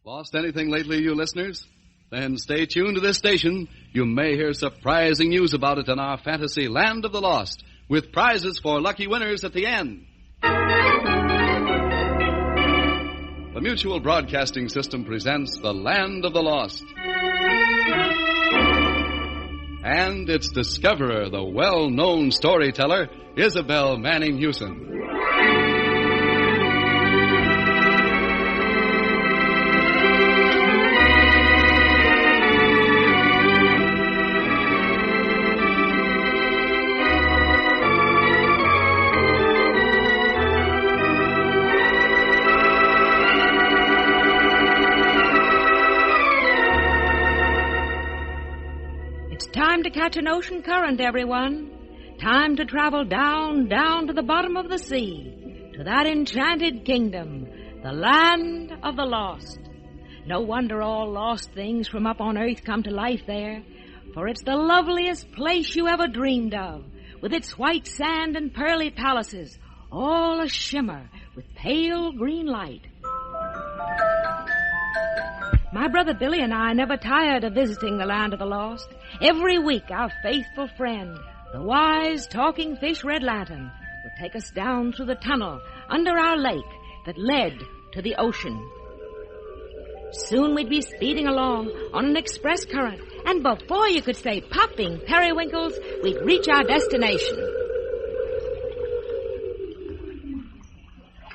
Lost anything lately, you listeners? Then stay tuned to this station. You may hear surprising news about it in our fantasy Land of the Lost, with prizes for lucky winners at the end. The Mutual Broadcasting System presents The Land of the Lost. And its discoverer, the well-known storyteller, Isabel Manning Hewson. Time to catch an ocean current, everyone. Time to travel down to the bottom of the sea, to that enchanted kingdom, the Land of the Lost. No wonder all lost things from up on earth come to life there, for it's the loveliest place you ever dreamed of, with its white sand and pearly palaces, all a shimmer with pale green light. My brother Billy and I never tired of visiting the Land of the Lost. Every week, our faithful friend, the wise talking fish Red Lantern, would take us down through the tunnel under our lake that led to the ocean. Soon we'd be speeding along on an express current, and before you could say popping periwinkles, we'd reach our destination.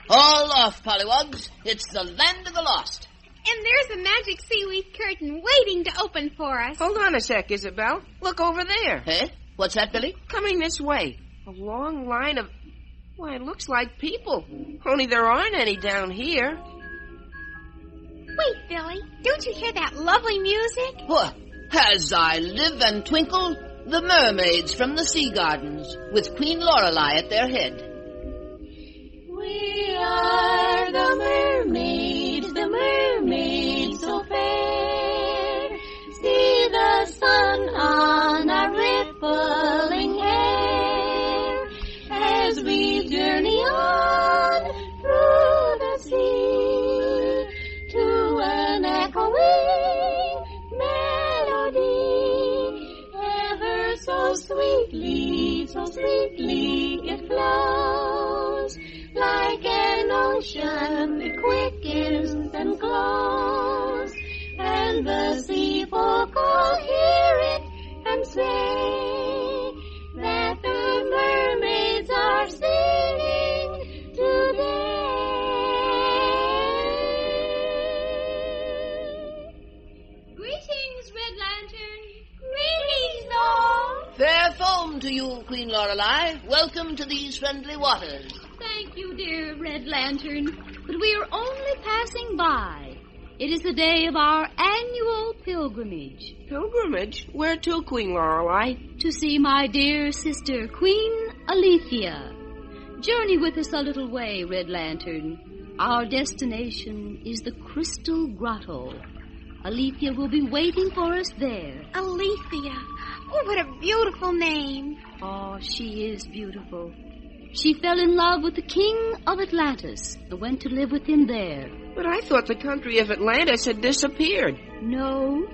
All off, Pollywogs. It's the Land of the Lost. And there's a magic seaweed curtain waiting to open for us. Hold on a sec, Isabel. Look over there. Eh? What's that, Billy? Coming this way. A long line of... Why, it looks like people. Only there aren't any down here. Wait, Billy. Don't you hear that lovely music? What? As I live and twinkle, the mermaids from the sea gardens, with Queen Lorelei at their head. We are the mermaids so fair. See the sun on our rippling hair as we journey on through the sea to an echoing melody. Ever so sweetly it flows. Like an ocean, it quickens and glows, and the sea folk all hear it and say that the mermaids are singing today. Greetings, Red Lantern. Greetings, all. Fair foam to you, Queen Lorelei. Welcome to these friendly waters. Thank you, dear Red Lantern, but we are only passing by. It is the day of our annual pilgrimage. Pilgrimage? Where to, Queen Lorelei? To see my dear sister, Queen Alethea. Journey with us a little way, Red Lantern. Our destination is the Crystal Grotto. Alethea will be waiting for us there. Alethea. Oh, what a beautiful name. Oh, she is beautiful. She fell in love with the king of Atlantis and went to live with him there. But I thought the country of Atlantis had disappeared. No.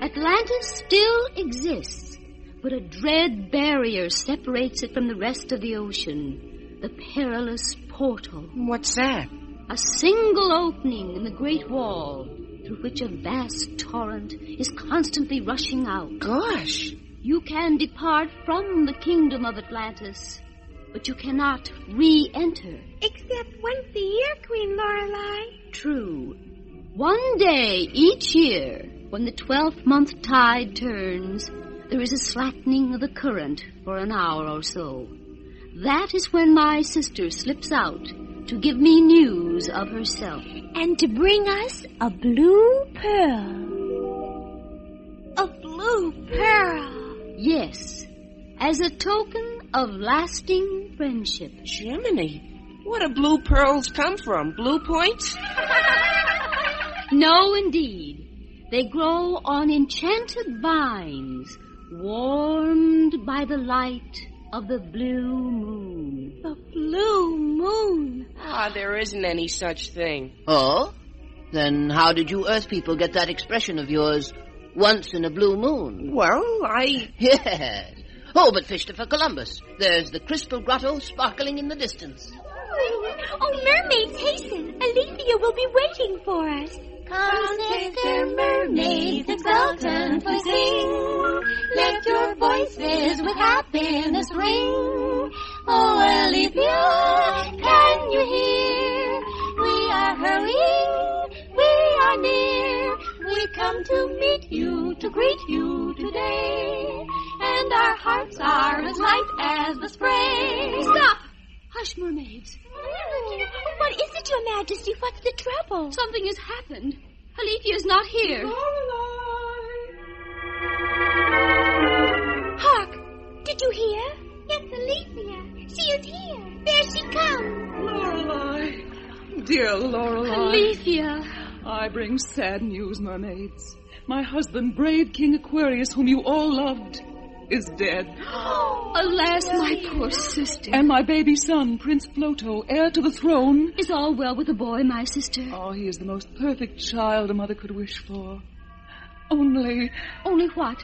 Atlantis still exists, but a dread barrier separates it from the rest of the ocean. The Perilous Portal. What's that? A single opening in the Great Wall through which a vast torrent is constantly rushing out. Gosh! You can depart from the kingdom of Atlantis, but you cannot re-enter. Except once a year, Queen Lorelei. True. One day each year, when the 12th month tide turns, there is a slackening of the current for an hour or so. That is when my sister slips out to give me news of herself. And to bring us a blue pearl. A blue pearl. Yes, as a token of lasting friendship. Jiminy, what do blue pearls come from? Blue points? No, indeed. They grow on enchanted vines, warmed by the light of the blue moon. The blue moon. Ah, there isn't any such thing. Oh? Then how did you Earth people get that expression of yours, once in a blue moon? Well, Yes. Oh, but fished for Columbus. There's the crystal grotto sparkling in the distance. Oh, mermaids, hasten. Alethea will be waiting for us. Come, sister mermaids, exultantly sing. Let your voices with happiness ring. Oh, Alethea, can you hear? We are hurrying, we are near. We come to meet you, to greet you today. And our hearts are as light as the spray. Stop! Hush, mermaids. What is it, Your Majesty? What's the trouble? Something has happened. Alethea's not here. Hark! Did you hear? It's Alethea. She is here. There she comes. Lorelei. Dear Lorelei. Alethea. I bring sad news, mermaids. My husband, brave King Aquarius, whom you all loved, is dead. Alas, my poor sister. And my baby son, Prince Floto, heir to the throne. Is all well with the boy, my sister? Oh, he is the most perfect child a mother could wish for. Only... Only what?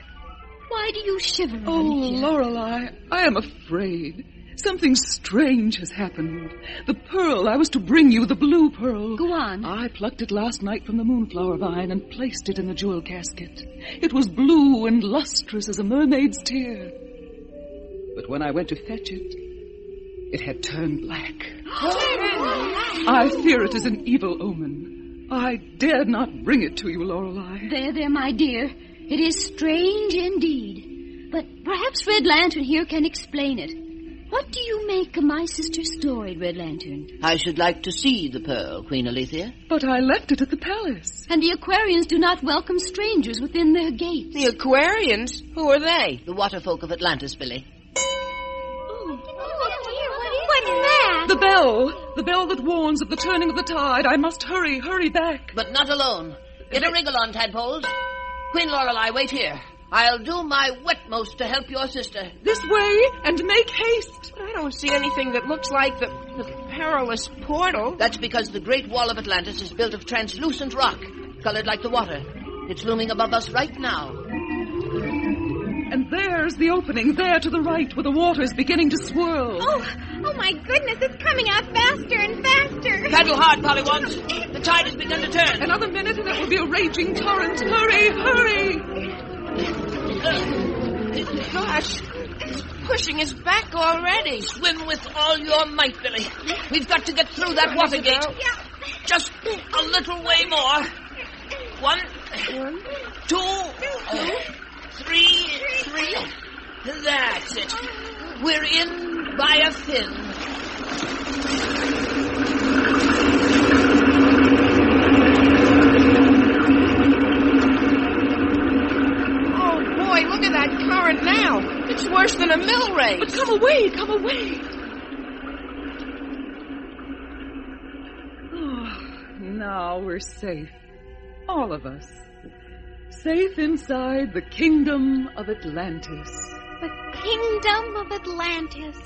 Why do you shiver, Oh, Alethea? Lorelei, I am afraid. Something strange has happened. The pearl I was to bring you, the blue pearl. Go on. I plucked it last night from the moonflower vine and placed it in the jewel casket. It was blue and lustrous as a mermaid's tear. But when I went to fetch it, it had turned black. I fear it is an evil omen. I dared not bring it to you, Lorelei. There, my dear. It is strange indeed. But perhaps Red Lantern here can explain it. What do you make of my sister's story, Red Lantern? I should like to see the pearl, Queen Alethea. But I left it at the palace. And the Aquarians do not welcome strangers within their gates. the Aquarians? Who are they? The water folk of Atlantis, Billy. What's that? The bell! The bell that warns of the turning of the tide. I must hurry back. But not alone. Get a wriggle on, tadpoles. Queen Lorelei, wait here. I'll do my wetmost to help your sister. This way, and make haste. I don't see anything that looks like the Perilous Portal. That's because the Great Wall of Atlantis is built of translucent rock, colored like the water. It's looming above us right now. And there's the opening, there to the right, where the water is beginning to swirl. Oh my goodness, it's coming out faster and faster. Paddle hard, Pollywogs. The tide has begun to turn. Another minute and it will be a raging torrent. Hurry! Gosh, it's pushing us back already. Swim with all your might, Billy. We've got to get through that water gate. Just a little way more. 1, 2, 3. That's it. We're in by a fin. Oh, boy, look at that current now. It's worse than a mill race. But come away. Oh, now we're safe. All of us. Safe inside the kingdom of Atlantis. The kingdom of Atlantis.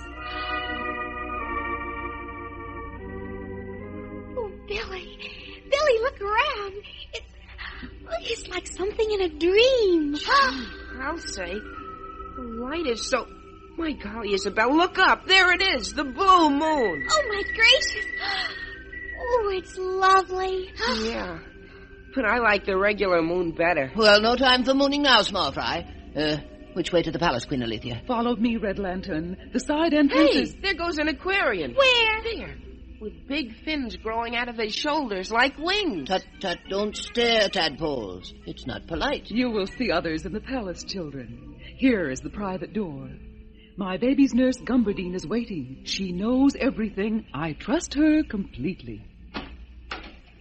Oh, Billy. Billy, look around. It's like something in a dream. I'll say. The light is so... My golly, Isabel, look up. There it is, the blue moon. Oh, my gracious. Oh, it's lovely. Yeah, but I like the regular moon better. Well, no time for mooning now, small fry. Which way to the palace, Queen Alethea? Follow me, Red Lantern. The side entrance Hey, is... there goes an Aquarian. Where? There, with big fins growing out of his shoulders like wings. Tut, don't stare, tadpoles. It's not polite. You will see others in the palace, children. Here is the private door. My baby's nurse, Gumbardine, is waiting. She knows everything. I trust her completely.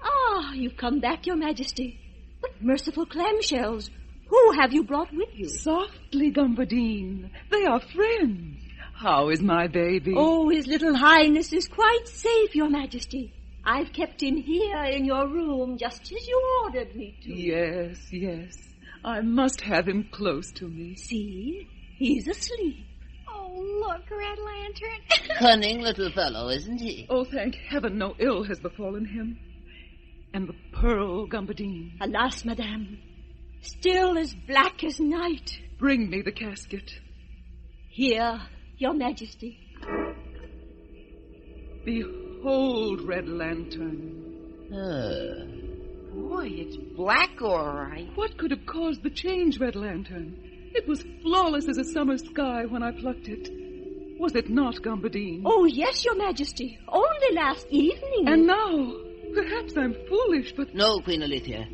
Ah, you've come back, Your Majesty. What merciful clamshells. Who have you brought with you? Softly, Gumbardine. They are friends. How is my baby? Oh, His Little Highness is quite safe, Your Majesty. I've kept him here in your room just as you ordered me to. Yes. I must have him close to me. See, he's asleep. Oh, look, Red Lantern. Cunning little fellow, isn't he? Oh, thank heaven no ill has befallen him. And the pearl gambadine. Alas, madame, still as black as night. Bring me the casket. Here, your majesty. Behold, Red Lantern. Boy, it's black, all right. What could have caused the change, Red Lantern? It was flawless as a summer sky when I plucked it. Was it not, Gambadine? Oh, yes, your majesty. Only last evening. And now, perhaps I'm foolish, but... No, Queen Alethea.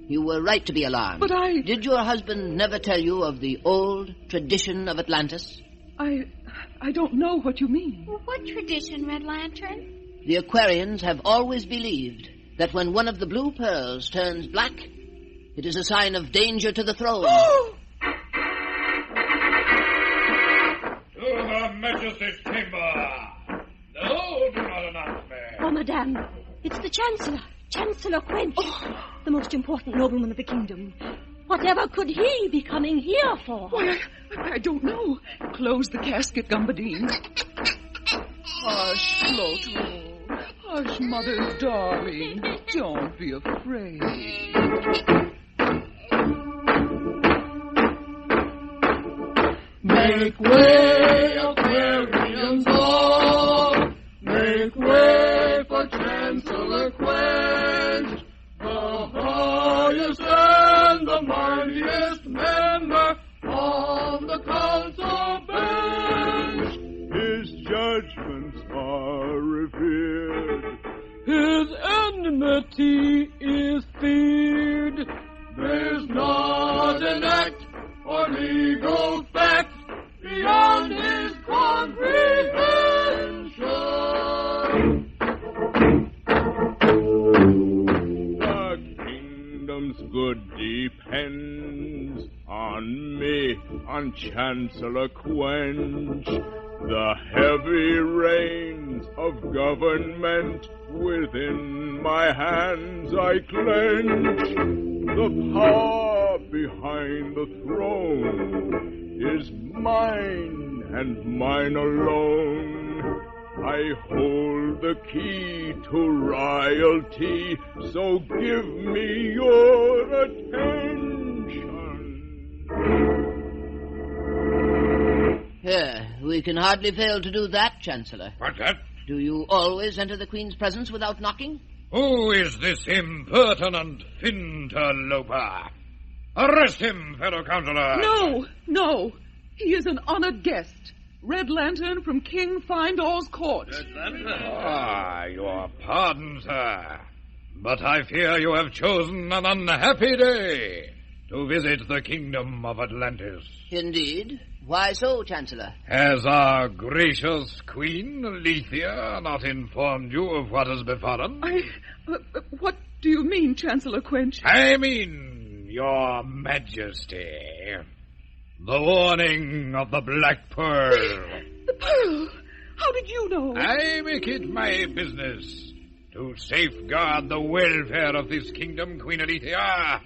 You were right to be alarmed. But I... Did your husband never tell you of the old tradition of Atlantis? I don't know what you mean. What tradition, Red Lantern? The Aquarians have always believed that when one of the blue pearls turns black, it is a sign of danger to the throne. Oh! To Her Majesty's chamber. No, do not announce me. Oh, madame, it's the Chancellor. Chancellor Quench. Oh. The most important nobleman of the kingdom. Whatever could he be coming here for? Why, I don't know. Close the casket, Gambadine. Hush, Floatwell. Hush, mother's darling. Don't be afraid. Make way, Aquarians all. Make way for Chancellor Quench. The highest and the mightiest member on the council bench. His judgments are revered. His enmity is feared. There's not an act or legal fact beyond his comprehension. The kingdom's good depends on me, on Chancellor Quench. The heavy reins of government within my hands I clench. The power behind the throne is mine and mine alone. I hold the key to royalty, so give me your attention. We can hardly fail to do that, Chancellor. What's that? Do you always enter the Queen's presence without knocking? Who is this impertinent interloper? Arrest him, fellow councillor. No. He is an honored guest. Red Lantern from King Findall's court. Red Lantern? Your pardon, sir. But I fear you have chosen an unhappy day to visit the kingdom of Atlantis. Indeed. Why so, Chancellor? Has our gracious Queen Alethea not informed you of what has befallen? What do you mean, Chancellor Quench? I mean, Your Majesty. The warning of the Black Pearl. The Pearl? How did you know? I make it my business to safeguard the welfare of this kingdom, Queen Alethea.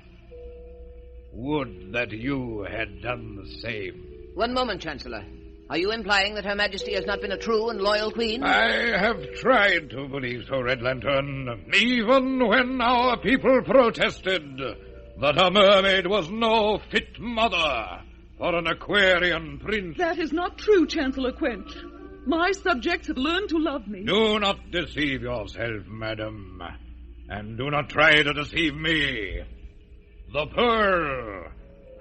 Would that you had done the same. One moment, Chancellor. Are you implying that Her Majesty has not been a true and loyal queen? I have tried to believe so, Red Lantern, even when our people protested that a mermaid was no fit mother for an Aquarian prince. That is not true, Chancellor Quench. My subjects have learned to love me. Do not deceive yourself, madam, and do not try to deceive me. The Pearl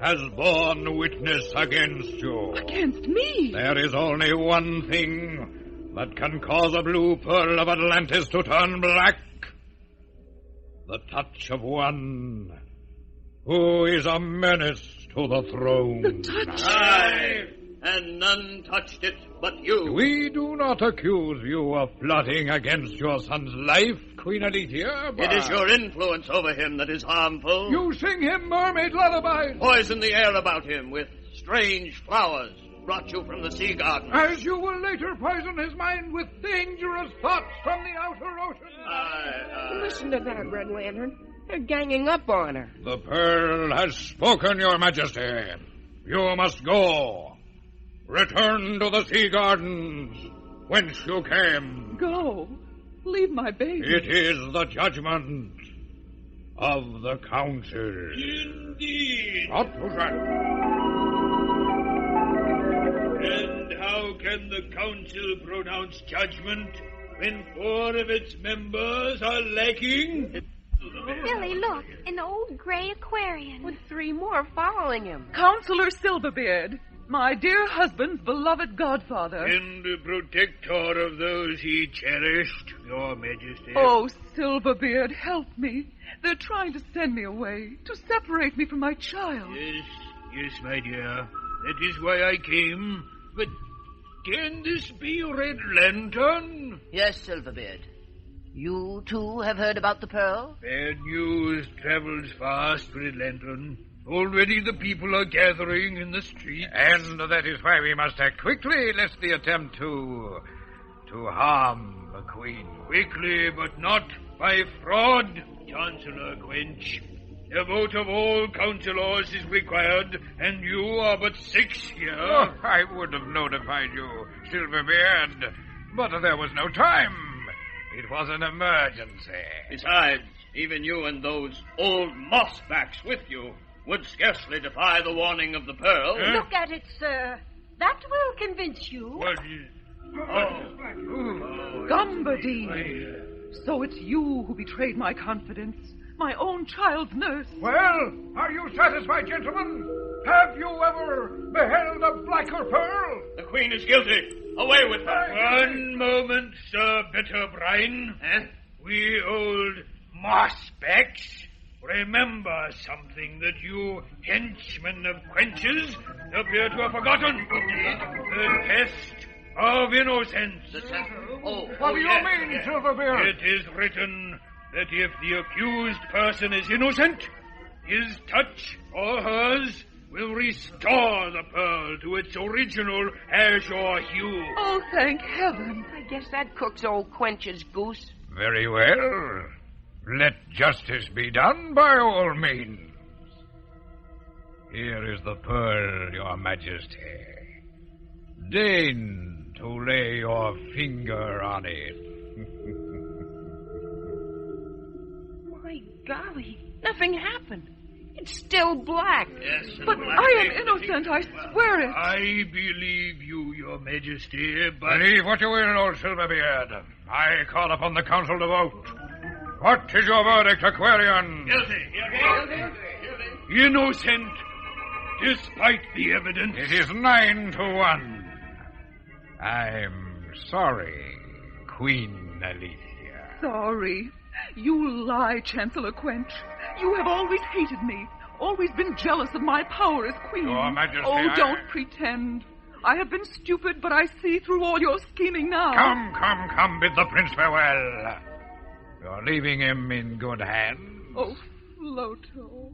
has borne witness against you. Against me? There is only one thing that can cause a blue pearl of Atlantis to turn black. The touch of one who is a menace to the throne. The touch? Aye, and none touched it but you. We do not accuse you of plotting against your son's life, Queen Alethea, but... It is your influence over him that is harmful. You sing him mermaid lullabies. Poison the air about him with strange flowers brought you from the sea garden. As you will later poison his mind with dangerous thoughts from the outer ocean. Listen to that, Red Lantern. They're ganging up on her. The Pearl has spoken, Your Majesty. You must go. Return to the sea gardens whence you came. Go. Leave my baby. It is the judgment of the council. Indeed. What was that? And how can the council pronounce judgment when 4 of its members are lacking? Billy, look, an old gray aquarium. With 3 more following him. Counselor Silverbeard, my dear husband's beloved godfather. And the protector of those he cherished, your majesty. Oh, Silverbeard, help me. They're trying to send me away, to separate me from my child. Yes, my dear. That is why I came. But can this be Red Lantern? Yes, Silverbeard. You, too, have heard about the pearl? Bad news travels fast, Red Lantern. Already the people are gathering in the streets. And that is why we must act quickly, lest they attempt to harm the Queen. Quickly, but not by fraud, Chancellor Quench. A vote of all councillors is required, and you are but 6 here. Oh, I would have notified you, Silverbeard, but there was no time. It was an emergency. Besides, even you and those old mossbacks with you would scarcely defy the warning of the pearl. Look at it, sir. That will convince you. What is... Gumbardine. So it's you who betrayed my confidence. My own child's nurse. Well, are you satisfied, gentlemen? Have you ever beheld a blacker pearl? The Queen is guilty. Away with her. One moment, Sir Bitterbrine. We old mossbacks remember something that you henchmen of Quenches appear to have forgotten. The test of innocence. What do you mean, Silverbeard? It is written that if the accused person is innocent, his touch or hers will restore the pearl to its original azure hue. Oh, thank heaven. I guess that cooks old Quench's goose. Very well. Let justice be done by all means. Here is the pearl, your majesty. Deign to lay your finger on it. My golly, nothing happened. It's still black. Yes, But I am innocent, I swear it. I believe you, your majesty, but... Believe what you will, old Silverbeard. I call upon the council to vote. What is your verdict, Aquarian? Guilty. Innocent, despite the evidence. It is 9-1. I'm sorry, Queen Alicia. Sorry. You lie, Chancellor Quench. You have always hated me, always been jealous of my power as queen. Your Majesty, Oh, don't pretend. I have been stupid, but I see through all your scheming now. Come, bid the prince farewell. You're leaving him in good hands. Oh, Floto.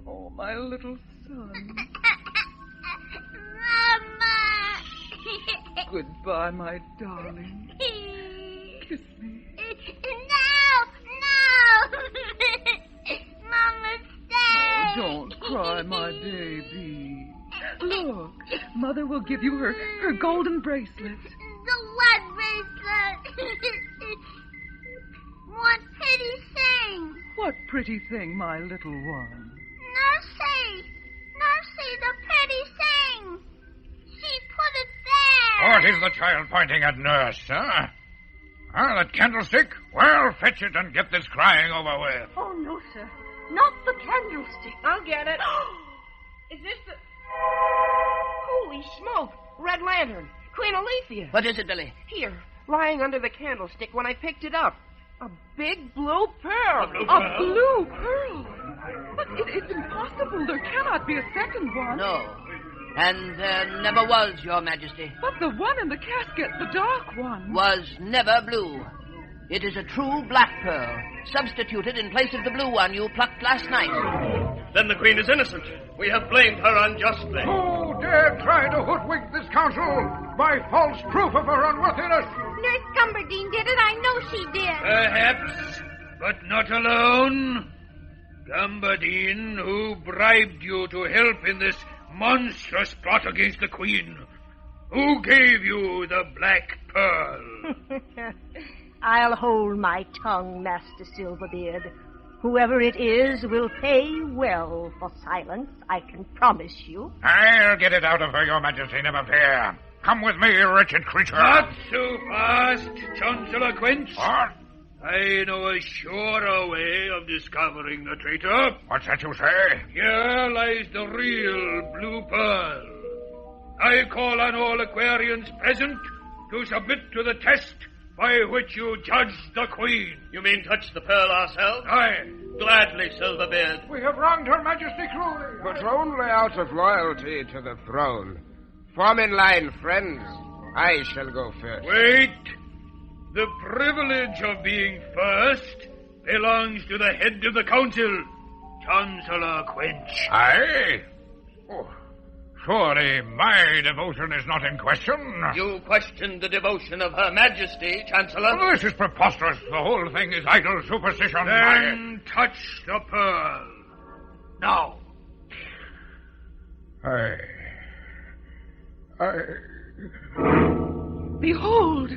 Oh, my little son. Mama! Goodbye, my darling. Kiss me. No! Mama, stay! Oh, don't cry, my baby. Look, Mother will give you her golden bracelet. The what bracelet? What pretty thing? What pretty thing, my little one? Nursey, the pretty thing. She put it there. What is the child pointing at, nurse, huh? That candlestick? Well, fetch it and get this crying over with. Oh, no, sir. Not the candlestick. I'll get it. Is this the... Holy smoke! Red Lantern. Queen Alethea. What is it, Billy? Here, lying under the candlestick when I picked it up. A big blue pearl. A blue pearl? But it's impossible. There cannot be a second one. No. And there never was, Your Majesty. But the one in the casket, the dark one... Was never blue. It is a true black pearl, substituted in place of the blue one you plucked last night. Then the Queen is innocent. We have blamed her unjustly. Who dare try to hoodwink this council by false proof of her unworthiness? Nurse Gumbardine did it. I know she did. Perhaps, but not alone. Gumbardine, who bribed you to help in this monstrous plot against the Queen. Who gave you the black pearl? I'll hold my tongue, Master Silverbeard. Whoever it is will pay well for silence, I can promise you. I'll get it out of her, Your Majesty, never fear. Come with me, wretched creature. Not so fast, Chancellor Quince. What? I know a surer way of discovering the traitor. What's that you say? Here lies the real Blue Pearl. I call on all Aquarians present to submit to the test by which you judge the Queen. You mean touch the pearl ourselves? Aye. Gladly, Silverbeard. We have wronged Her Majesty cruelly. But only out of loyalty to the throne. Form in line, friends. I shall go first. Wait. The privilege of being first belongs to the head of the council, Chancellor Quinch. Aye? Oh, surely my devotion is not in question. You question the devotion of Her Majesty, Chancellor. Oh, this is preposterous. The whole thing is idle superstition. Then touch the pearl. Now. Behold!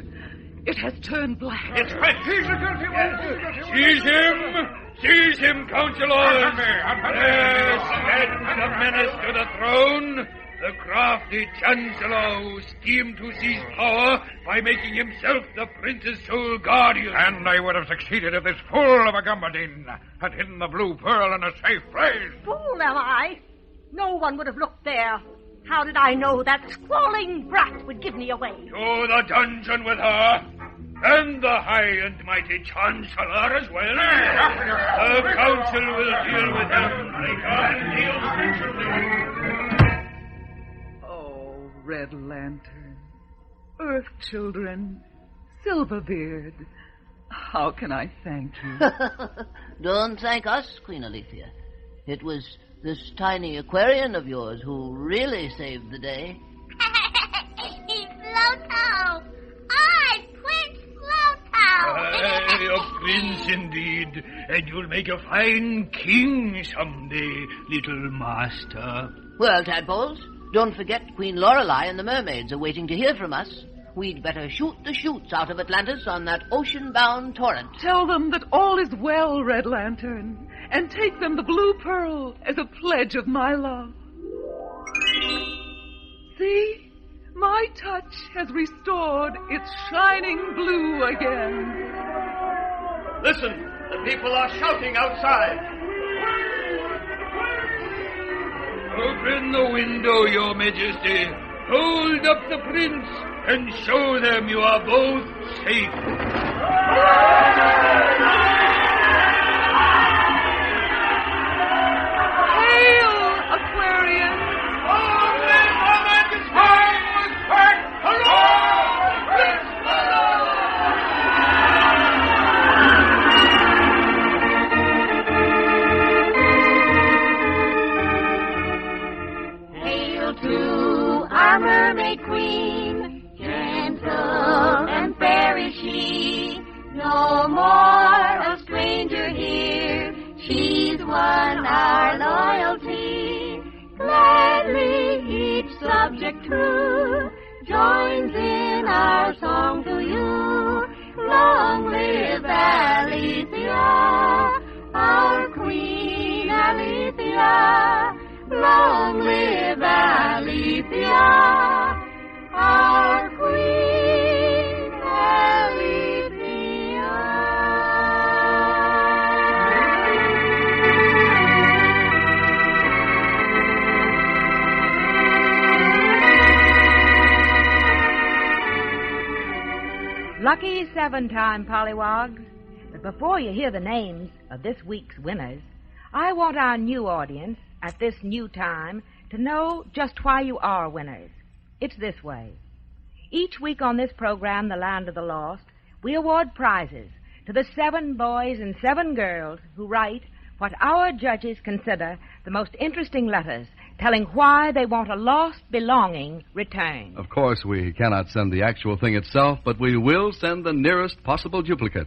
It has turned black. It's red. He's the guilty one. Seize him! Seize him, councilors! Yes, send the menace to the throne. The crafty chancellor who schemed to seize power by making himself the prince's sole guardian. And I would have succeeded if this fool of a Gambardine had hidden the blue pearl in a safe place. Fool am I? No one would have looked there. How did I know that squalling brat would give me away? To the dungeon with her, and the high and mighty chancellor as well. The council will deal with him. Oh, Red Lantern, Earth Children, Silverbeard, how can I thank you? Don't thank us, Queen Alethea. It was this tiny Aquarian of yours who really saved the day. Flowtow! I, Prince Flowtow! A prince indeed, and you'll make a fine king someday, little master. Well, tadpoles, don't forget Queen Lorelei and the mermaids are waiting to hear from us. We'd better shoot the chutes out of Atlantis on that ocean-bound torrent. Tell them that all is well, Red Lantern, and take them the blue pearl as a pledge of my love. See? My touch has restored its shining blue again. Listen, the people are shouting outside. Open the window, Your Majesty. Hold up the prince and show them you are both safe. Hail, Aquarian! Only moment is time was back. Hello! Hail to our mermaid queen, gentle and fair is she. No more a stranger here, she's won our loyalty. Gladly each subject true joins in our song to you. Long live Alethea, our Queen Alethea. Long live Alethea, our Queen Alethea. Lucky 7-time pollywogs. But before you hear the names of this week's winners, I want our new audience at this new time to know just why you are winners. It's this way. Each week on this program, The Land of the Lost, we award prizes to the 7 boys and 7 girls who write what our judges consider the most interesting letters, telling why they want a lost belonging returned. Of course, we cannot send the actual thing itself, but we will send the nearest possible duplicate.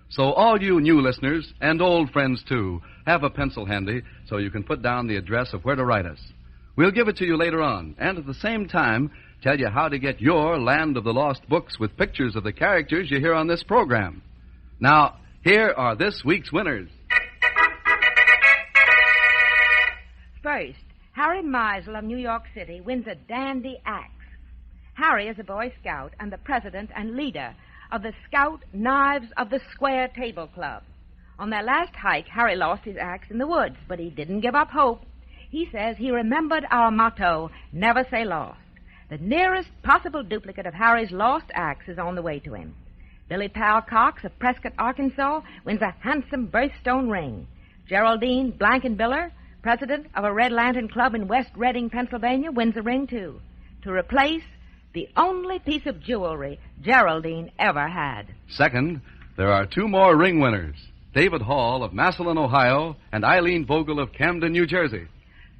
So all you new listeners, and old friends too, have a pencil handy so you can put down the address of where to write us. We'll give it to you later on, and at the same time, tell you how to get your Land of the Lost books with pictures of the characters you hear on this program. Now, here are this week's winners. First, Harry Meisel of New York City wins a dandy axe. Harry is a Boy Scout and the president and leader of the Scout Knives of the Square Table Club. On their last hike, Harry lost his axe in the woods, but he didn't give up hope. He says he remembered our motto, never say lost. The nearest possible duplicate of Harry's lost axe is on the way to him. Billy Powell Cox of Prescott, Arkansas, wins a handsome birthstone ring. Geraldine Blankenbiller, president of a Red Lantern Club in West Reading, Pennsylvania, wins a ring, too, to replace the only piece of jewelry Geraldine ever had. Second, there are 2 more ring winners, David Hall of Massillon, Ohio, and Eileen Vogel of Camden, New Jersey.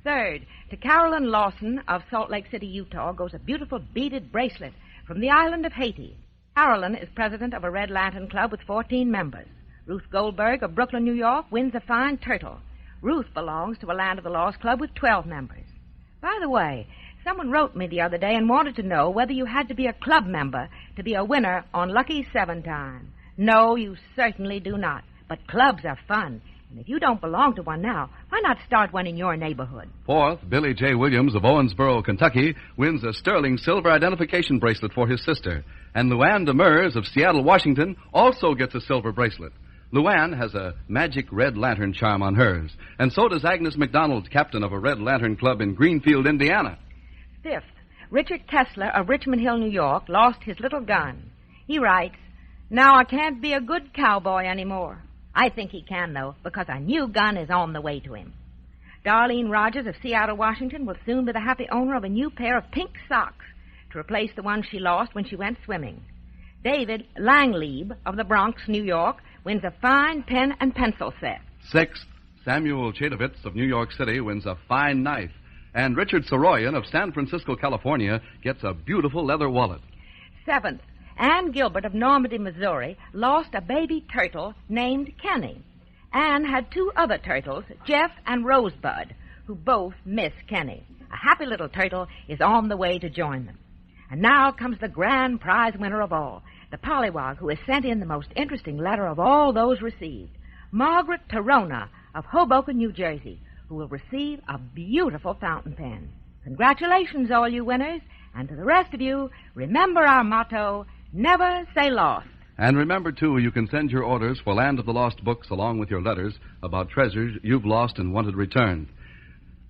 Third, to Carolyn Lawson of Salt Lake City, Utah, goes a beautiful beaded bracelet from the island of Haiti. Carolyn is president of a Red Lantern Club with 14 members. Ruth Goldberg of Brooklyn, New York, wins a fine turtle. Ruth belongs to a Land of the Lost Club with 12 members. By the way, someone wrote me the other day and wanted to know whether you had to be a club member to be a winner on Lucky 7 time. No, you certainly do not. But clubs are fun. And if you don't belong to one now, why not start one in your neighborhood? Fourth, Billy J. Williams of Owensboro, Kentucky, wins a sterling silver identification bracelet for his sister. And Luann Demers of Seattle, Washington, also gets a silver bracelet. Luann has a magic red lantern charm on hers. And so does Agnes McDonald, captain of a Red Lantern Club in Greenfield, Indiana. Fifth, Richard Kessler of Richmond Hill, New York, lost his little gun. He writes, "Now I can't be a good cowboy anymore." I think he can, though, because a new gun is on the way to him. Darlene Rogers of Seattle, Washington, will soon be the happy owner of a new pair of pink socks to replace the ones she lost when she went swimming. David Langleib of the Bronx, New York, wins a fine pen and pencil set. Sixth, Samuel Chadovitz of New York City wins a fine knife. And Richard Soroyan of San Francisco, California, gets a beautiful leather wallet. Seventh, Ann Gilbert of Normandy, Missouri, lost a baby turtle named Kenny. Ann had 2 other turtles, Jeff and Rosebud, who both miss Kenny. A happy little turtle is on the way to join them. And now comes the grand prize winner of all, the pollywog who has sent in the most interesting letter of all those received, Margaret Torona of Hoboken, New Jersey, who will receive a beautiful fountain pen. Congratulations, all you winners, and to the rest of you, remember our motto, never say lost. And remember, too, you can send your orders for Land of the Lost books along with your letters about treasures you've lost and wanted returned.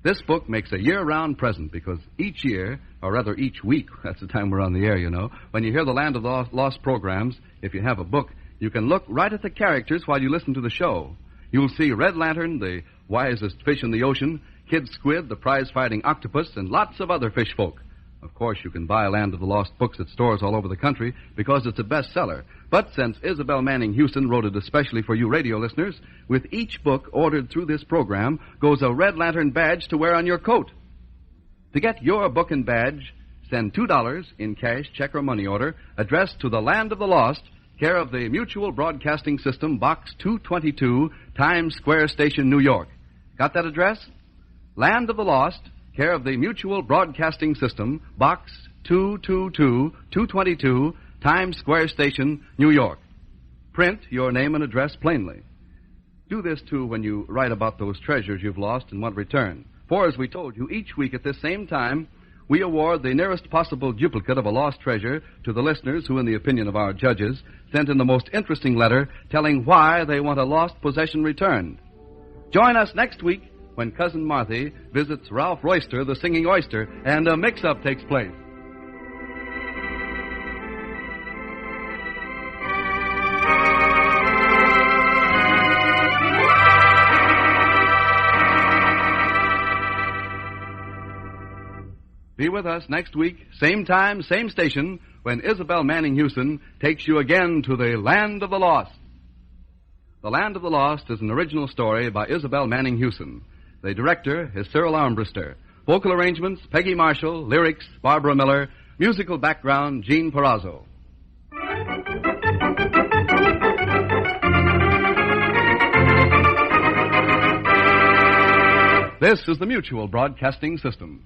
This book makes a year-round present because each year, or rather each week, that's the time we're on the air, you know, when you hear the Land of the Lost programs, if you have a book, you can look right at the characters while you listen to the show. You'll see Red Lantern, the wisest fish in the ocean, Kid Squid, the prize-fighting octopus, and lots of other fish folk. Of course, you can buy Land of the Lost books at stores all over the country because it's a bestseller. But since Isabel Manning Houston wrote it especially for you radio listeners, with each book ordered through this program goes a Red Lantern badge to wear on your coat. To get your book and badge, send $2 in cash, check, or money order, addressed to the Land of the Lost, care of the Mutual Broadcasting System, Box 222, Times Square Station, New York. Got that address? Land of the Lost, care of the Mutual Broadcasting System, Box 222, Times Square Station, New York. Print your name and address plainly. Do this, too, when you write about those treasures you've lost and want returned. For, as we told you, each week at this same time, we award the nearest possible duplicate of a lost treasure to the listeners who, in the opinion of our judges, sent in the most interesting letter telling why they want a lost possession returned. Join us next week when Cousin Marthy visits Ralph Royster, the Singing Oyster, and a mix-up takes place. Be with us next week, same time, same station, when Isabel Manning Houston takes you again to the Land of the Lost. The Land of the Lost is an original story by Isabel Manning Houston. The director is Cyril Armbruster. Vocal arrangements, Peggy Marshall. Lyrics, Barbara Miller. Musical background, Gene Perazzo. This is the Mutual Broadcasting System.